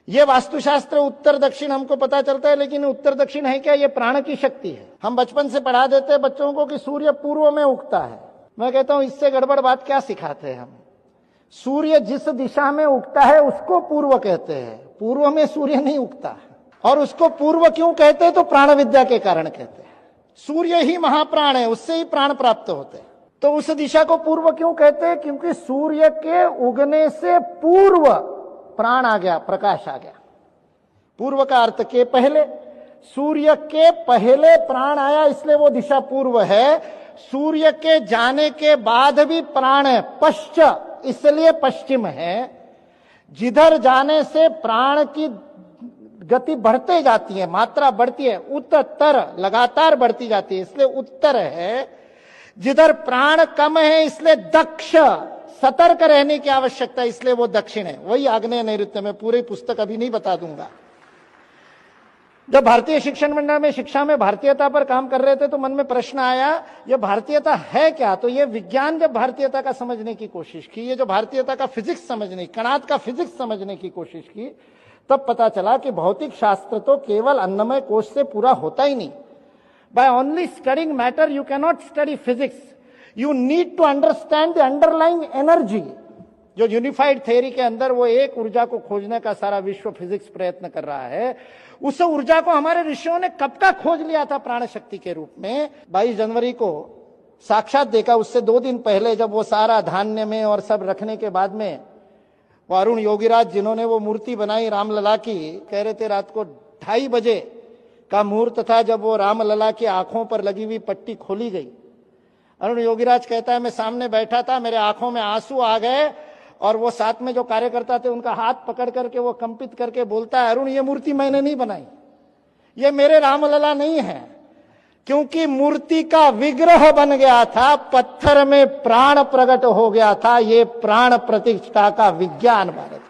ये वास्तुशास्त्र उत्तर दक्षिण हमको पता चलता है, लेकिन उत्तर दक्षिण है क्या? ये प्राण की शक्ति है। हम बचपन से पढ़ा देते हैं बच्चों को कि सूर्य पूर्व में उगता है। मैं कहता हूं इससे गड़बड़ बात क्या सिखाते हैं हम। सूर्य जिस दिशा में उगता है उसको पूर्व कहते हैं, पूर्व में सूर्य नहीं उगता है। और उसको पूर्व क्यों कहते हैं? तो प्राण विद्या के कारण कहते हैं। सूर्य ही महाप्राण है, उससे ही प्राण प्राप्त होते हैं। तो उस दिशा को पूर्व क्यों कहते हैं? क्योंकि सूर्य के उगने से पूर्व प्राण आ गया, प्रकाश आ गया। पूर्व का अर्थ के पहले, सूर्य के पहले प्राण आया, इसलिए वो दिशा पूर्व है। सूर्य के जाने के बाद भी प्राण है, पश्च इसलिए पश्चिम है। जिधर जाने से प्राण की गति बढ़ते जाती है, मात्रा बढ़ती है, उत्तर लगातार बढ़ती जाती है, इसलिए उत्तर है। जिधर प्राण कम है इसलिए दक्ष, सतर्क रहने की आवश्यकता, इसलिए वो दक्षिण है। वही आग्नेय नैऋत्य में, पूरी पुस्तक अभी नहीं बता दूंगा। जब भारतीय शिक्षण मंडल में शिक्षा में भारतीयता पर काम कर रहे थे तो मन में प्रश्न आया, ये भारतीयता है क्या? तो ये विज्ञान जब भारतीयता का समझने की कोशिश की, ये जो भारतीयता का फिजिक्स समझने, कणाद का फिजिक्स समझने की कोशिश की, तब पता चला कि भौतिक शास्त्र तो केवल अन्नमय कोश से पूरा होता ही नहीं। By only studying matter you cannot study physics, you need to understand the underlying energy. जो यूनिफाइड थ्योरी के अंदर वो एक ऊर्जा को खोजने का सारा विश्व फिजिक्स प्रयत्न कर रहा है, उस ऊर्जा को हमारे ऋषियों ने कब का खोज लिया था प्राण शक्ति के रूप में। 22 जनवरी को साक्षात देखा। उससे 2 दिन पहले जब वो सारा धान्य में और सब रखने के बाद में वो अरुण योगीराज जिन्होंने वो मूर्ति बनाई रामलला की, कह रहे थे रात को 2:30 बजे का मुहूर्त था जब वो रामलला की आंखों पर लगी हुई पट्टी खोली गई। अरुण योगीराज कहता है मैं सामने बैठा था, मेरे आंखों में आंसू आ गए और वो साथ में जो कार्यकर्ता थे उनका हाथ पकड़ करके वो कंपित करके बोलता है, अरुण ये मूर्ति मैंने नहीं बनाई, ये मेरे रामलला नहीं है। क्योंकि मूर्ति का विग्रह बन गया था, पत्थर में प्राण प्रकट हो गया था। ये प्राण प्रतिष्ठा का विज्ञान भारत।